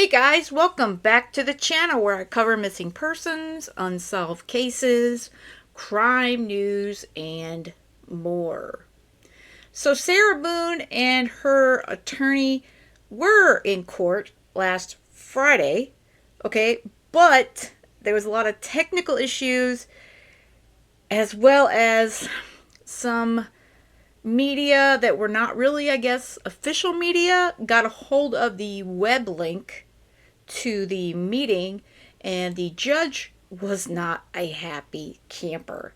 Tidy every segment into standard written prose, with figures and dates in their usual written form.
guys, welcome back to the channel where I cover missing persons, unsolved cases, crime news, and more. So Sarah Boone and her attorney were in court last Friday, okay, but there was a lot of technical issues as well as some media that were not really, I guess, official media got a hold of the web link to the meeting, and the judge was not a happy camper.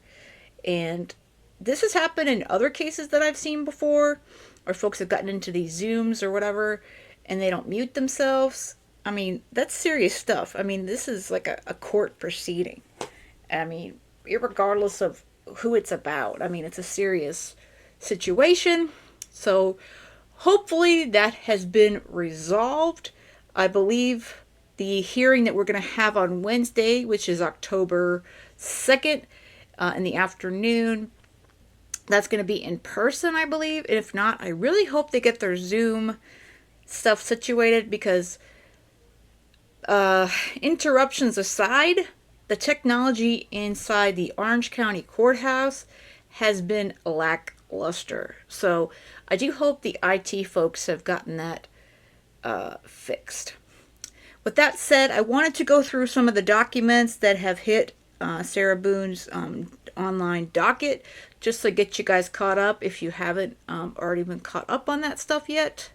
And this has happened in other cases that I've seen before, or folks have gotten into these Zooms or whatever, and they don't mute themselves. I mean, that's serious stuff. I mean, this is like a court proceeding. I mean, regardless of who it's about. I mean, it's a serious situation. So hopefully that has been resolved. I believe the hearing that we're going to have on Wednesday, which is October 2nd, in the afternoon, that's going to be in person, I believe. If not, I really hope they get their Zoom stuff situated because interruptions aside, the technology inside the Orange County Courthouse has been lackluster. So I do hope the IT folks have gotten that fixed. With that said, I wanted to go through some of the documents that have hit Sarah Boone's online docket, just to get you guys caught up if you haven't already been caught up on that stuff yet.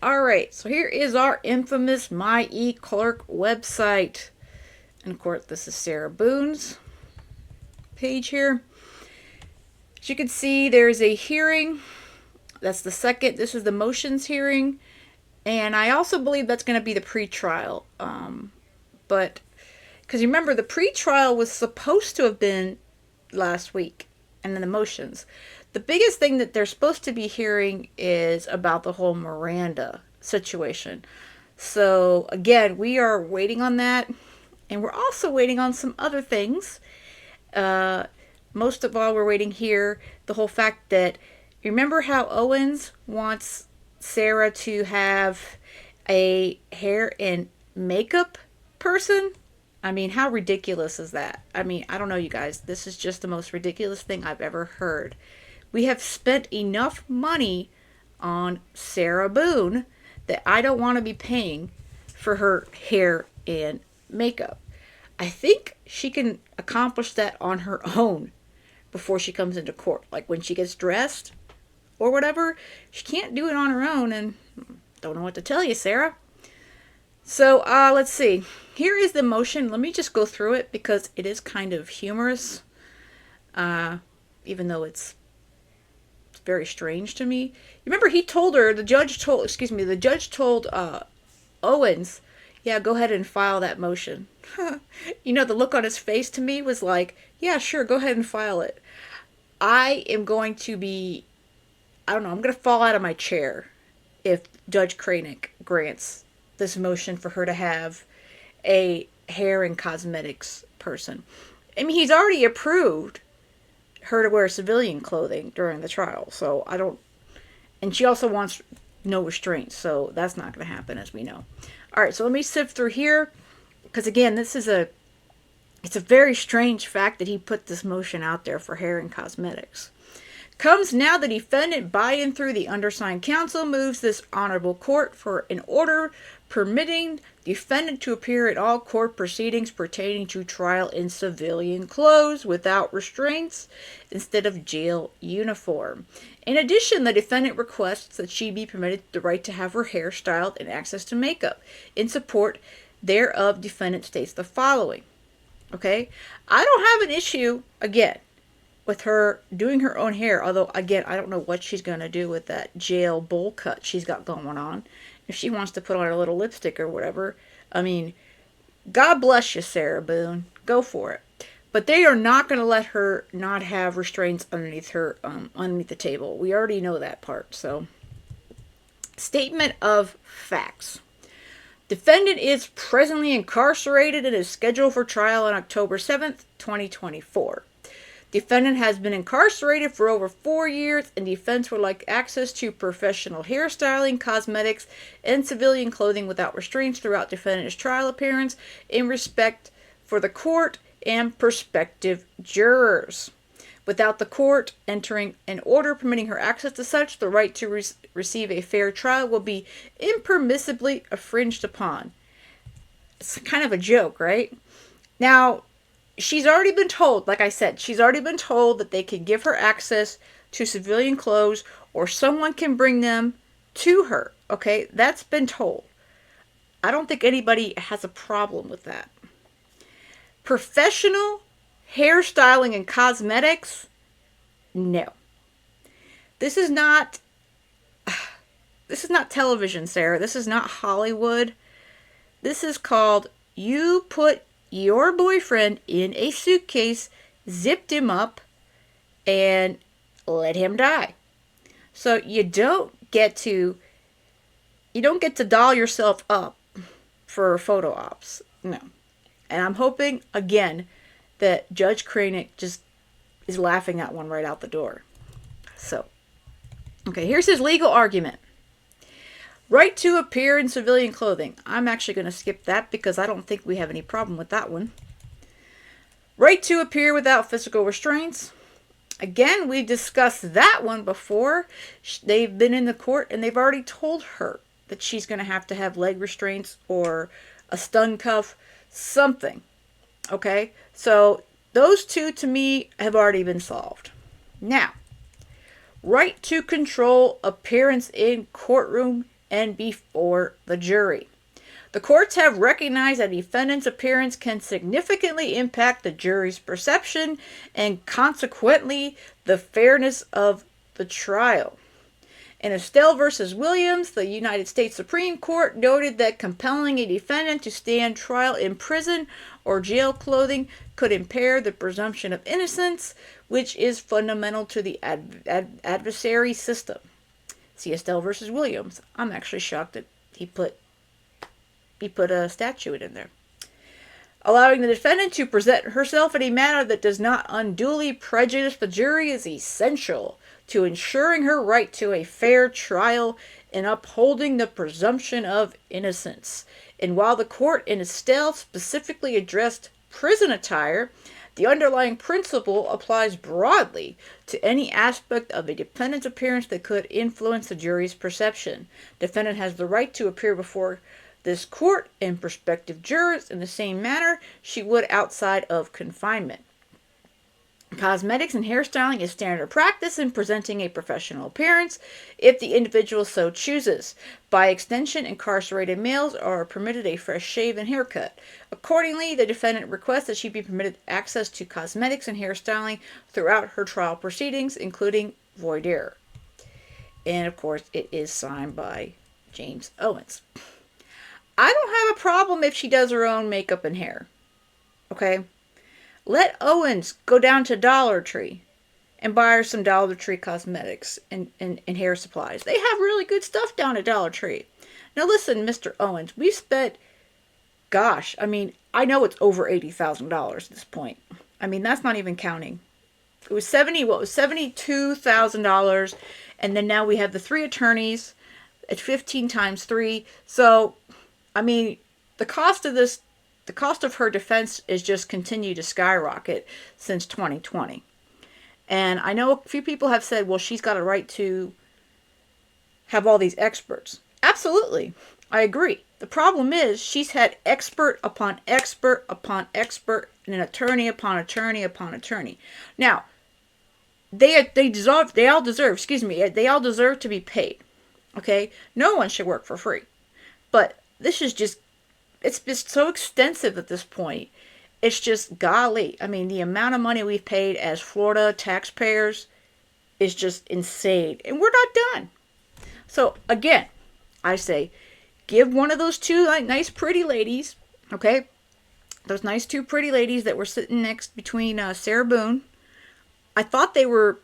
Alright, so here is our infamous My eClerk website. And of course, this is Sarah Boone's page here. As you can see, there's a hearing. That's the second. This is the motions hearing. And I also believe that's going to be the pre-trial. But, because remember, the pre-trial was supposed to have been last week. And then the motions. The biggest thing that they're supposed to be hearing is about the whole Miranda situation. So, again, we are waiting on that. And we're also waiting on some other things. Most of all, we're waiting here the whole fact that, remember how Owens wants Sarah to have a hair and makeup person? I mean, how ridiculous is that? I mean, I don't know, you guys. This is just the most ridiculous thing I've ever heard. We have spent enough money on Sarah Boone that I don't want to be paying for her hair and makeup. I think she can accomplish that on her own before she comes into court. Like when she gets dressed or whatever, she can't do it on her own, and don't know what to tell you, Sarah. So, let's see. Here is the motion. Let me just go through it because it is kind of humorous, even though it's very strange to me. Remember, the judge told Owens, yeah, go ahead and file that motion. You know, the look on his face to me was like, yeah, sure, go ahead and file it. I am going to be, I don't know, I'm going to fall out of my chair if Judge Kranick grants this motion for her to have a hair and cosmetics person. I mean, he's already approved her to wear civilian clothing during the trial, so I don't, and she also wants no restraints, so that's not going to happen, as we know. Alright, so let me sift through here, because again, it's a very strange fact that he put this motion out there for hair and cosmetics. Comes now the defendant by and through the undersigned counsel moves this honorable court for an order permitting defendant to appear at all court proceedings pertaining to trial in civilian clothes without restraints instead of jail uniform. In addition, the defendant requests that she be permitted the right to have her hair styled and access to makeup. In support thereof, defendant states the following. Okay? I don't have an issue, again, with her doing her own hair, although, again, I don't know what she's going to do with that jail bowl cut she's got going on. If she wants to put on a little lipstick or whatever, I mean, God bless you, Sarah Boone. Go for it. But they are not going to let her not have restraints underneath her, underneath the table. We already know that part. So, statement of facts. Defendant is presently incarcerated and is scheduled for trial on October 7th, 2024. Defendant has been incarcerated for over 4 years, and defense would like access to professional hairstyling, cosmetics, and civilian clothing without restraints throughout defendant's trial appearance in respect for the court and prospective jurors. Without the court entering an order permitting her access to such, the right to receive a fair trial will be impermissibly infringed upon. It's kind of a joke, right? Now, she's already been told, like I said, she's already been told that they can give her access to civilian clothes or someone can bring them to her. Okay, that's been told. I don't think anybody has a problem with that. Professional hairstyling and cosmetics? No. This is not television, Sarah. This is not Hollywood. This is called you put your boyfriend in a suitcase, zipped him up, and let him die. So you don't get to doll yourself up for photo ops. No. And I'm hoping, again, that Judge Cranick just is laughing at one right out the door. So, okay, here's his legal argument. Right to appear in civilian clothing. I'm actually going to skip that because I don't think we have any problem with that one. Right to appear without physical restraints. Again, we discussed that one before. They've been in the court and they've already told her that she's going to have leg restraints or a stun cuff, something. Okay, so those two to me have already been solved. Now, right to control appearance in courtroom and before the jury. The courts have recognized that a defendant's appearance can significantly impact the jury's perception and consequently the fairness of the trial. In Estelle v. Williams, the United States Supreme Court noted that compelling a defendant to stand trial in prison or jail clothing could impair the presumption of innocence, which is fundamental to the adversary system. See Estelle v. Williams. I'm actually shocked that he put a statute in there. Allowing the defendant to present herself in a manner that does not unduly prejudice the jury is essential to ensuring her right to a fair trial and upholding the presumption of innocence. And while the court in Estelle specifically addressed prison attire, the underlying principle applies broadly to any aspect of a defendant's appearance that could influence the jury's perception. Defendant has the right to appear before this court and prospective jurors in the same manner she would outside of confinement. Cosmetics and hairstyling is standard practice in presenting a professional appearance if the individual so chooses. By extension, incarcerated males are permitted a fresh shave and haircut. Accordingly, the defendant requests that she be permitted access to cosmetics and hairstyling throughout her trial proceedings, including voir dire. And of course, it is signed by James Owens. I don't have a problem if she does her own makeup and hair. Okay? Let Owens go down to Dollar Tree and buy her some Dollar Tree cosmetics and hair supplies. They have really good stuff down at Dollar Tree. Now listen, Mr. Owens, we spent, I know it's over $80,000 at this point. That's not even counting. It was $72,000, and then now we have the 3 attorneys at 15 times 3. So, the cost of her defense is just continued to skyrocket since 2020. And I know a few people have said, well, she's got a right to have all these experts. Absolutely. I agree. The problem is she's had expert upon expert upon expert and an attorney upon attorney upon attorney. Now, they all deserve to be paid. Okay? No one should work for free. But this is just, it's been so extensive at this point. It's just golly. The amount of money we've paid as Florida taxpayers is just insane. And we're not done. So, again, I say, give one of those 2 nice pretty ladies, okay? Those nice 2 pretty ladies that were sitting next between Sarah Boone. I thought they were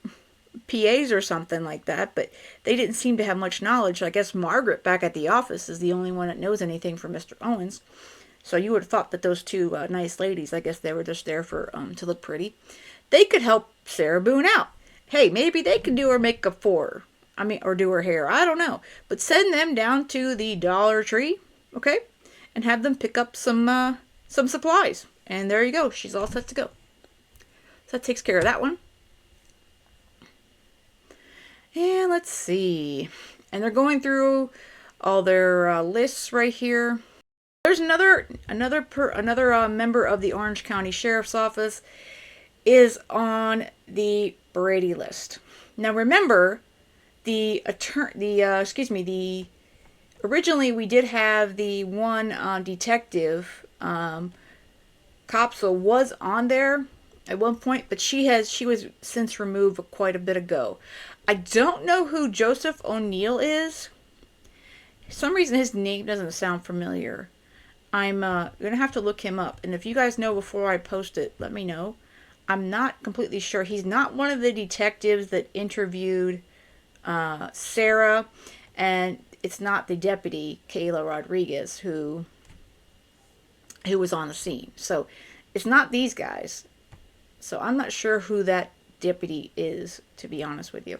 PAs or something like that, but they didn't seem to have much knowledge. I guess Margaret back at the office is the only one that knows anything from Mr. Owens. So you would have thought that those 2 nice ladies, I guess they were just there for to look pretty. They could help Sarah Boone out. Hey, maybe they can do her makeup for her. I mean, or do her hair. I don't know. But send them down to the Dollar Tree, okay? And have them pick up some supplies. And there you go. She's all set to go. So that takes care of that one. And let's see. And they're going through all their lists right here. There's another member of the Orange County Sheriff's Office is on the Brady list. Now remember, originally we did have the one detective, Copsel was on there at one point, but she was since removed quite a bit ago. I don't know who Joseph O'Neill is. For some reason his name doesn't sound familiar. I'm going to have to look him up. And if you guys know before I post it, let me know. I'm not completely sure. He's not one of the detectives that interviewed Sarah. And it's not the deputy, Kayla Rodriguez, who was on the scene. So it's not these guys. So I'm not sure who that deputy is, to be honest with you.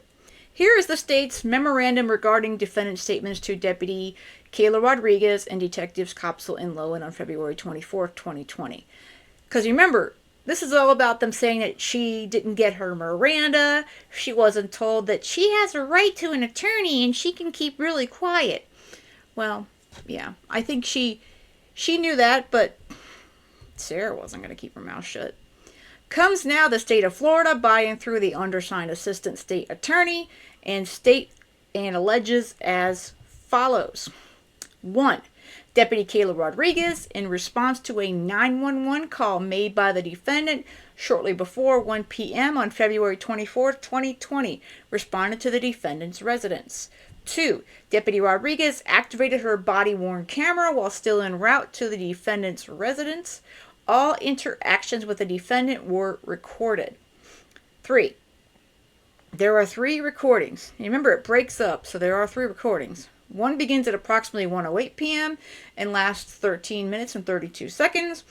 Here is the state's memorandum regarding defendant statements to Deputy Kayla Rodriguez and Detectives Copsel and Lowen on February 24th, 2020. Because remember, this is all about them saying that she didn't get her Miranda. She wasn't told that she has a right to an attorney and she can keep really quiet. Well, yeah, I think she knew that, but Sarah wasn't going to keep her mouth shut. Comes now the state of Florida by and through the undersigned assistant state attorney and alleges as follows. 1. Deputy Kayla Rodriguez, in response to a 911 call made by the defendant shortly before 1 p.m. on February 24, 2020, responded to the defendant's residence. 2. Deputy Rodriguez activated her body-worn camera while still en route to the defendant's residence. All interactions with the defendant were recorded. 3. There are 3 recordings. Remember, it breaks up, so there are 3 recordings. One begins at approximately 1:08 p.m. and lasts 13 minutes and 32 seconds.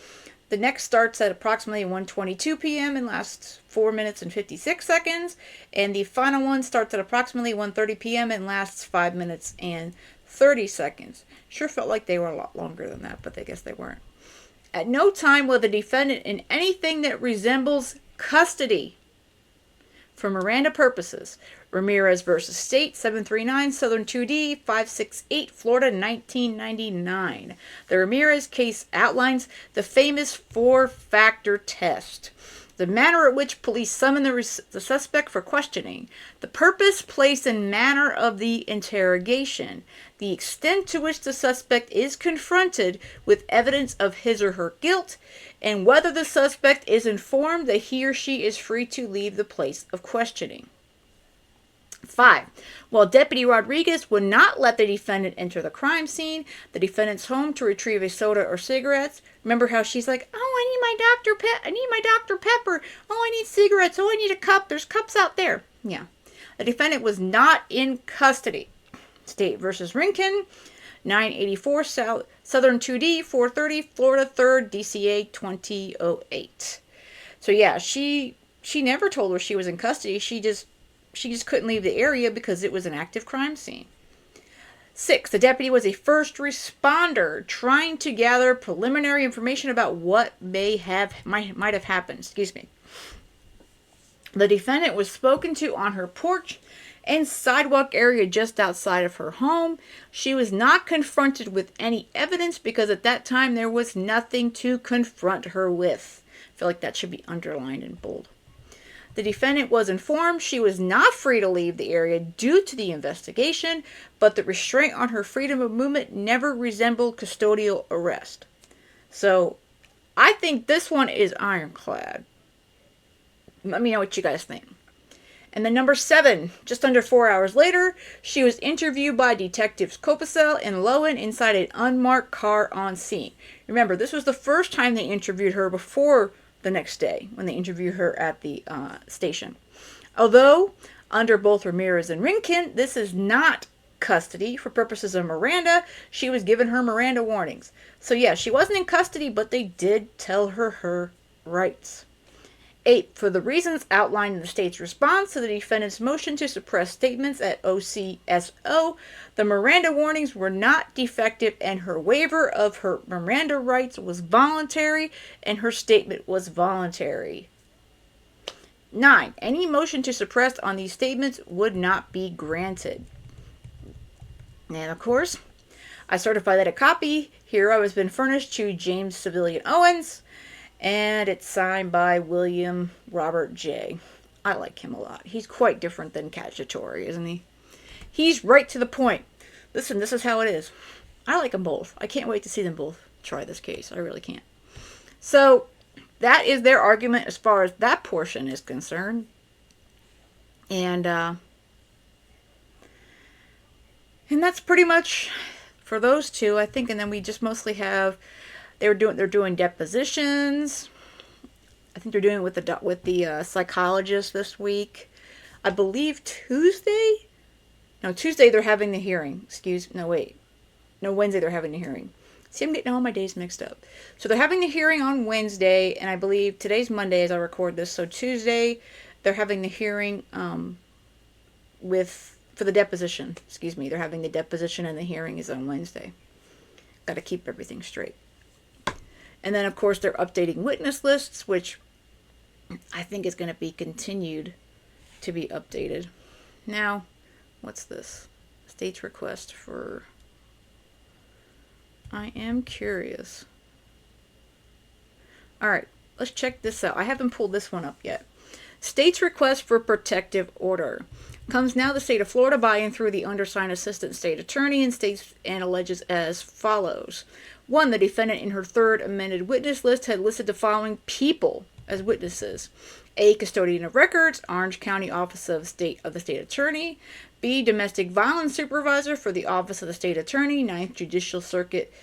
The next starts at approximately 1:22 p.m. and lasts 4 minutes and 56 seconds. And the final one starts at approximately 1:30 p.m. and lasts 5 minutes and 30 seconds. Sure felt like they were a lot longer than that, but I guess they weren't. At no time will the defendant in anything that resembles custody for Miranda purposes. Ramirez versus State, 739 Southern 2D, 568 Florida, 1999. The Ramirez case outlines the famous 4-factor test. The manner at which police summon the suspect for questioning, the purpose, place, and manner of the interrogation, the extent to which the suspect is confronted with evidence of his or her guilt, and whether the suspect is informed that he or she is free to leave the place of questioning. 5. While Deputy Rodriguez would not let the defendant enter the crime scene, the defendant's home to retrieve a soda or cigarettes. Remember how she's like, "Oh, I need my Dr. Pepper. Oh, I need cigarettes. Oh, I need a cup. There's cups out there." Yeah. The defendant was not in custody. State versus Rinkin, 984 Southern 2D, 430 Florida 3rd, DCA 2008. So yeah, she never told her she was in custody. She just couldn't leave the area because it was an active crime scene. 6. The deputy was a first responder trying to gather preliminary information about what might have happened. The defendant was spoken to on her porch and sidewalk area just outside of her home. She was not confronted with any evidence because at that time there was nothing to confront her with. I feel like that should be underlined in bold. The defendant was informed she was not free to leave the area due to the investigation, but the restraint on her freedom of movement never resembled custodial arrest. So, I think this one is ironclad. Let me know what you guys think. And then number 7, just under 4 hours later, she was interviewed by Detectives Copacel and Lowen inside an unmarked car on scene. Remember, this was the first time they interviewed her before the next day when they interviewed her at the station. Although, under both Ramirez and Rinkin, this is not custody for purposes of Miranda. She was given her Miranda warnings. So yeah, she wasn't in custody, but they did tell her rights. 8. For the reasons outlined in the state's response to the defendant's motion to suppress statements at OCSO, the Miranda warnings were not defective and her waiver of her Miranda rights was voluntary and her statement was voluntary. 9. Any motion to suppress on these statements would not be granted. And of course, I certify that a copy hereup has been furnished to James Civilian Owens, and it's signed by William Robert J. I like him a lot. He's quite different than Cacciatore, isn't he? He's right to the point. Listen, this is how it is. I like them both. I can't wait to see them both try this case. I really can't. So, that is their argument as far as that portion is concerned. And that's pretty much for those two, I think. And then we just mostly have they're doing depositions. I think they're doing it with the psychologist this week. I believe Tuesday they're having the hearing. Wednesday they're having the hearing. See, I'm getting all my days mixed up. So they're having the hearing on Wednesday, and I believe today's Monday as I record this. So Tuesday, they're having the hearing for the deposition. They're having the deposition and the hearing is on Wednesday. Got to keep everything straight. And then, of course, they're updating witness lists, which I think is going to be continued to be updated. Now, what's this? State's request for... I am curious. Alright, let's check this out. I haven't pulled this one up yet. State's request for protective order. Comes now the state of Florida by and through the undersigned assistant state attorney and alleges as follows. 1. The defendant in her third amended witness list had listed the following people as witnesses. A. Custodian of records, Orange County Office of the State Attorney. B. Domestic Violence Supervisor for the Office of the State Attorney, 9th Judicial Circuit,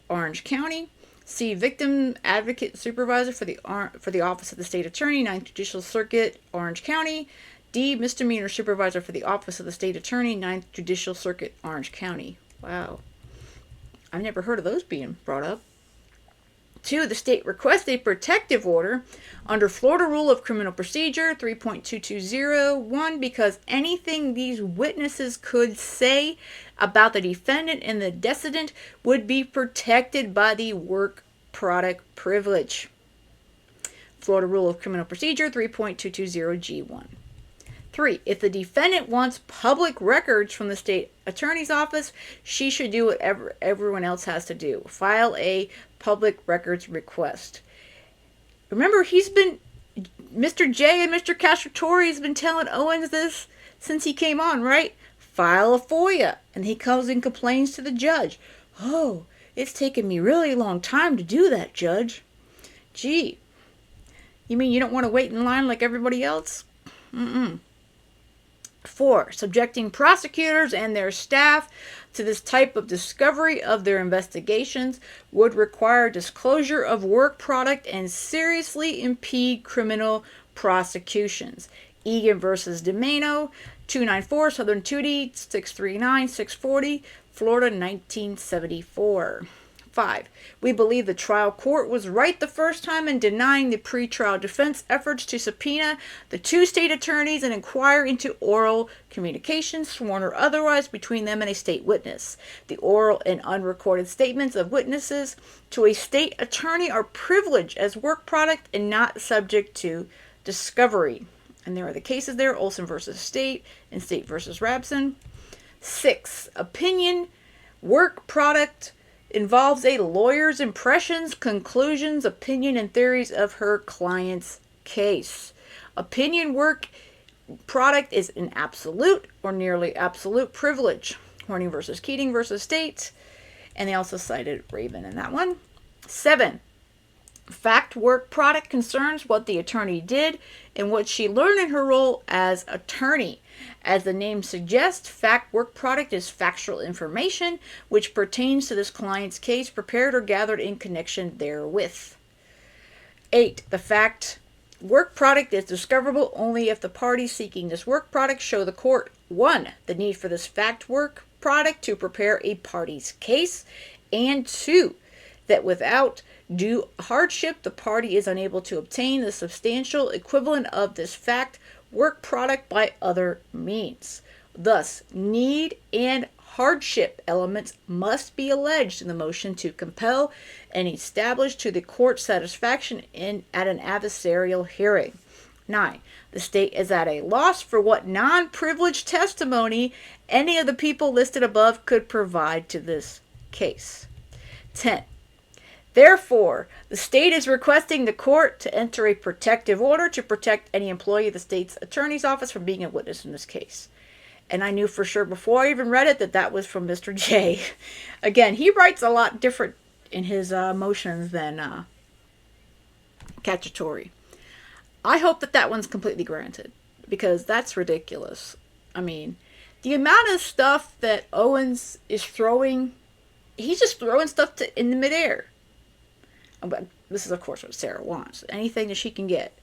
Orange County. C. Victim Advocate Supervisor for the Office of the State Attorney, 9th Judicial Circuit, Orange County. D. Misdemeanor Supervisor for the Office of the State Attorney, 9th Judicial Circuit, Orange County. Wow. I've never heard of those being brought up. 2. The state requests a protective order under Florida Rule of Criminal Procedure 3.220. Because anything these witnesses could say about the defendant and the decedent would be protected by the work product privilege. Florida Rule of Criminal Procedure 3.220G1. 3. If the defendant wants public records from the state attorney's office, she should do what everyone else has to do. File a public records request. Remember, Mr. J and Mr. Cacciatore has been telling Owens this since he came on, right? File a FOIA. And he comes and complains to the judge. Oh, it's taken me really long time to do that, Judge. Gee, you mean you don't want to wait in line like everybody else? 4. Subjecting prosecutors and their staff to this type of discovery of their investigations would require disclosure of work product and seriously impede criminal prosecutions. Egan versus DeMano, 294 Southern 2D, 639, 640, Florida, 1974. 5. We believe the trial court was right the first time in denying the pretrial defense efforts to subpoena the two state attorneys and inquire into oral communications, sworn or otherwise, between them and a state witness. The oral and unrecorded statements of witnesses to a state attorney are privileged as work product and not subject to discovery. And there are the cases there, Olson versus State and State versus Rabson. 6. Opinion, work product, involves a lawyer's impressions, conclusions, opinion, and theories of her client's case. Opinion work product is an absolute or nearly absolute privilege. Horning versus Keating versus State. And they also cited Raven in that one. 7. Fact work product concerns what the attorney did and what she learned in her role as attorney. As the name suggests, fact work product is factual information which pertains to this client's case prepared or gathered in connection therewith. 8. The fact work product is discoverable only if the parties seeking this work product show the court 1. The need for this fact work product to prepare a party's case, and 2. that without due hardship, the party is unable to obtain the substantial equivalent of this fact work product by other means. Thus, need and hardship elements must be alleged in the motion to compel and establish to the court's satisfaction at an adversarial hearing. 9. The state is at a loss for what non-privileged testimony any of the people listed above could provide to this case. 10. Therefore, the state is requesting the court to enter a protective order to protect any employee of the state's attorney's office from being a witness in this case. And I knew for sure before I even read it that was from Mr. J. Again, he writes a lot different in his motions than Cacciatore. I hope that one's completely granted, because that's ridiculous. I mean, the amount of stuff that Owens is throwing, he's just throwing stuff in the midair. But this is, of course, what Sarah wants. Anything that she can get.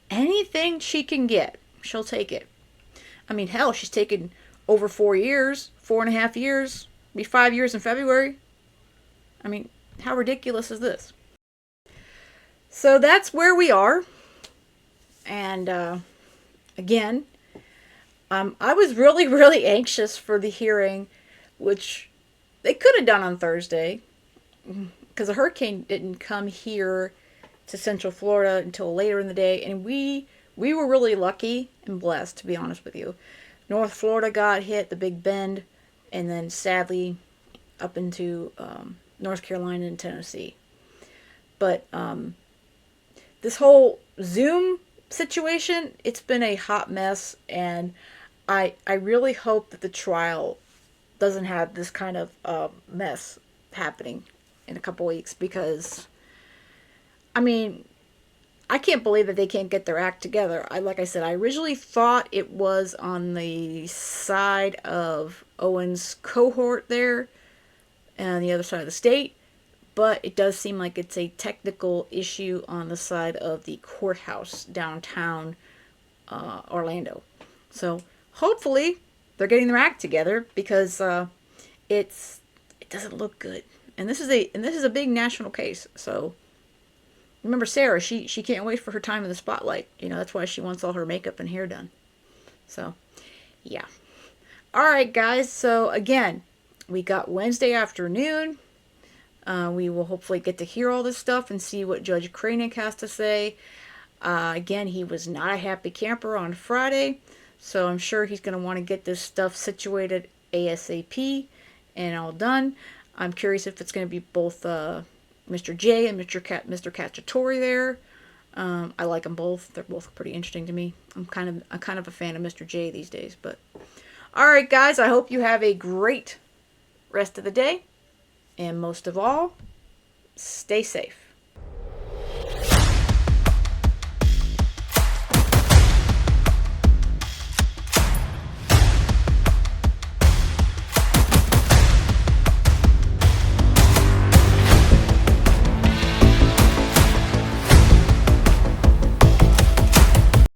Anything she can get, she'll take it. I mean, hell, she's taken over 4 years, 4.5 years, be 5 years in February. I mean, how ridiculous is this? So that's where we are. And again, I was really, really anxious for the hearing, which they could have done on Thursday, because the hurricane didn't come here to Central Florida until later in the day, and we were really lucky and blessed, to be honest with you. North Florida got hit, the Big Bend, and then sadly up into North Carolina and Tennessee. But this whole Zoom situation, it's been a hot mess, and I really hope that the trial doesn't have this kind of mess happening in a couple weeks, because I mean, I can't believe that they can't get their act together. Like I said, I originally thought it was on the side of Owen's cohort there and the other side of the state, but it does seem like it's a technical issue on the side of the courthouse downtown Orlando. So hopefully they're getting their act together, because it doesn't look good. And this is a big national case. So remember Sarah, she can't wait for her time in the spotlight. You know, that's why she wants all her makeup and hair done. So, yeah. All right, guys. So again, we got Wednesday afternoon. We will hopefully get to hear all this stuff and see what Judge Kranick has to say. Again, he was not a happy camper on Friday, so I'm sure he's going to want to get this stuff situated ASAP and all done. I'm curious if it's going to be both Mr. J and Mr. Cacciatore there. I like them both. They're both pretty interesting to me. I'm kind of a fan of Mr. J these days. But all right, guys, I hope you have a great rest of the day. And most of all, stay safe.